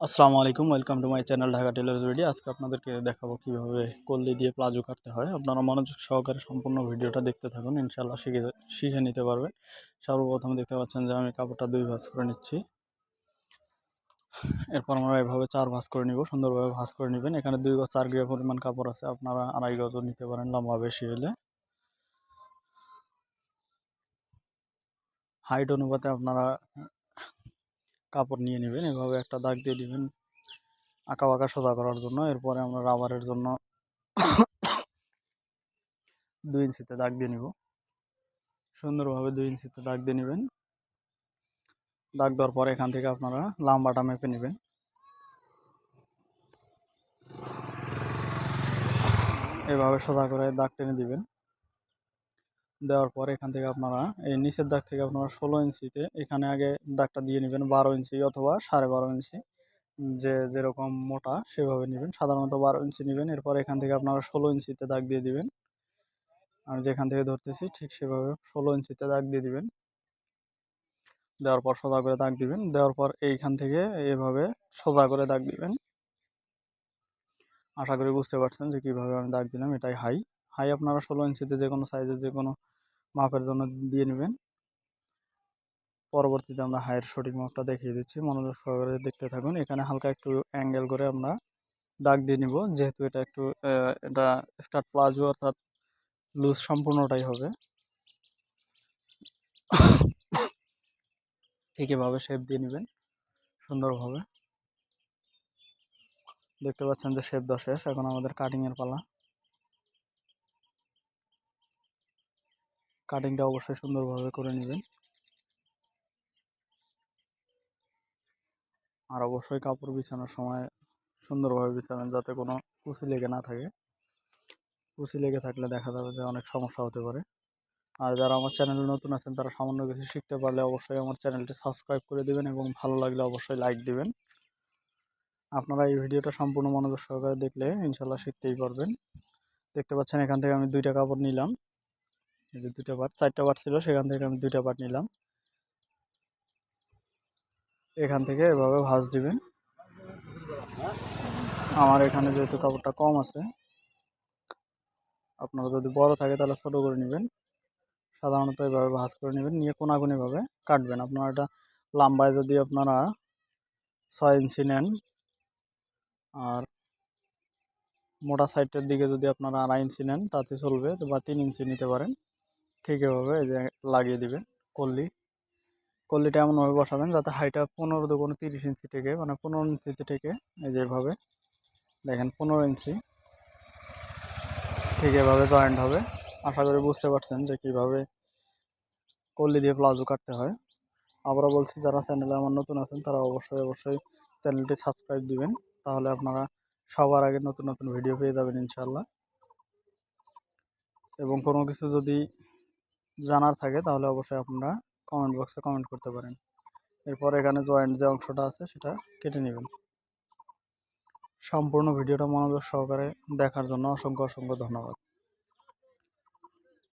আসসালামু আলাইকুম, welcome to my channel Dhaka tailors video. আজকে আপনাদেরকে দেখাবো কিভাবে কল্লি দিয়ে প্লাজো কাটতে হয়। আপনারা মনোযোগ সহকারে সম্পূর্ণ ভিডিওটা দেখতে থাকুন, ইনশাআল্লাহ শিখে নিতে পারবেন। সর্বপ্রথম দেখতে পাচ্ছেন যে আমি কাপড়টা 2 ভাঁজ করে নিচ্ছি। এরপর আমরা এভাবে 4 ভাঁজ করে নিব, সুন্দরভাবে ভাঁজ করে নেবেন। এখানে 2 গজ 4 গ্রাম পরিমাণ কাপড় আছে, আপনারা 2.5 গজও নিতে পারেন লম্বা বেশি হলে। হাইট অনুপাতে আপনারা কাপড় নিয়ে নেবেন। এভাবে একটা দাগ দিয়ে দিবেন আঁকা বাঁকা সোজা করার জন্য। এরপরে আমরা রাবারের জন্য 2 ইঞ্চিতে দাগ দিয়ে নিব। সুন্দরভাবে 2 ইঞ্চিতে দাগ দিয়ে নেবেন। দাগ দেওয়ার পরে এখান থেকে আপনারা লম্বাটা মেপে নেবেন। এভাবে সোজা করে দাগ টেনে দিবেন। দেওয়ার পরে এখান থেকে আপনারা এই নিচের দাগ থেকে আপনারা 16 ইঞ্চিতে এখানে আগে দাগটা দিয়ে নেবেন। 12 ইঞ্চি অথবা 12.5 ইঞ্চি, যেরকম মোটা সেভাবে নেবেন। সাধারণত 12 ইঞ্চি নেবেন। এরপর এখান থেকে আপনারা 16 ইঞ্চিতে দাগ দিয়ে দিবেন। আমি যেখান থেকে ধরতেছি ঠিক সেভাবে 16 ইঞ্চিতে দাগ দিয়ে দিবেন। দেওয়ার পর সোজা করে দাগ দিবেন। দেওয়ার পর এইখান থেকে এভাবে সোজা করে দাগ দিবেন। আশা করি বুঝতে পারছেন যে কীভাবে আমি দাগ দিলাম। এটাই হাই আপনারা 16 ইঞ্চিতে যে কোনো সাইজের যে কোনো মাপের জন্য দিয়ে নেবেন। পরবর্তীতে আমরা হাইয়ের সঠিক মাপটা দেখিয়ে দিচ্ছি, মনোযোগ সহকারে দেখতে থাকুন। এখানে হালকা একটু অ্যাঙ্গেল করে আমরা দাগ দিয়ে নিব, যেহেতু এটা একটু এটা স্কার্ট প্লাজো অর্থাৎ লুজ সম্পূর্ণটাই হবে। ঠিক এভাবে শেপ দিয়ে নেবেন সুন্দরভাবে। দেখতে পাচ্ছেন যে শেপ দেওয়া শেষ, এখন আমাদের কাটিংয়ের পালা। কাটিংটা অবশ্যই সুন্দরভাবে করে নেবেন। আর অবশ্যই কাপড় বিছানোর সময় সুন্দরভাবে বিছাবেন, যাতে কোনো কুচি লেগে না থাকে। কুচি লেগে থাকলে দেখা যাবে যে অনেক সমস্যা হতে পারে। আর যারা আমার চ্যানেলে নতুন আছেন তারা সামান্য কিছু শিখতে পারলে অবশ্যই আমার চ্যানেলটি সাবস্ক্রাইব করে দেবেন এবং ভালো লাগলে অবশ্যই লাইক দিবেন। আপনারা এই ভিডিওটা সম্পূর্ণ মনোযোগ সহকারে দেখলে ইনশাল্লাহ শিখতেই পারবেন। দেখতে পাচ্ছেন এখান থেকে আমি 2টা কাপড় নিলাম। এই যে 2টা পার্ট, 4টা পার্ট ছিল, সেখান থেকে আমি 2টা পার্ট নিলাম। এখান থেকে এভাবে ভাঁজ দিবেন। আমার এখানে যেহেতু কাপড়টা কম আছে, আপনারা যদি বড় থাকে তাহলে ছোটো করে নেবেন। সাধারণত এভাবে ভাঁজ করে নেবেন, নিয়ে কোনাকুনিভাবে কাটবেন। আপনারা এটা লম্বায় যদি আপনারা 6 ইঞ্চি নেন, আর মোটা সাইডের দিকে যদি আপনারা 2.5 ইঞ্চি নেন তাতে চলবে, বা 3 ইঞ্চি নিতে পারেন। ঠিক এভাবে এই যে লাগিয়ে দিবেন কল্লিটা এমনভাবে বসাবেন যাতে হাইটা 15 দুগুণে 30 ইঞ্চি থেকে, মানে 15 ইঞ্চিতে থেকে এই যেভাবে দেখেন 15 ইঞ্চি ঠিক এভাবে জয়েন্ট হবে। আশা করি বুঝতে পারছেন যে কীভাবে কল্লি দিয়ে প্লাজো কাটতে হয়। আবারও বলছি, যারা চ্যানেলে আমার নতুন আছেন তারা অবশ্যই চ্যানেলটি সাবস্ক্রাইব দিবেন, তাহলে আপনারা সবার আগে নতুন নতুন ভিডিও পেয়ে যাবেন ইনশাআল্লাহ। এবং কোনো কিছু যদি জানার থাকে তাহলে অবশ্যই আপনারা কমেন্ট বক্সে কমেন্ট করতে পারেন। এরপর এখানে জয়েন্ট যে অংশটা আছে সেটা কেটে নেবেন। সম্পূর্ণ ভিডিওটা মনোযোগ সহকারে দেখার জন্য অসংখ্য ধন্যবাদ।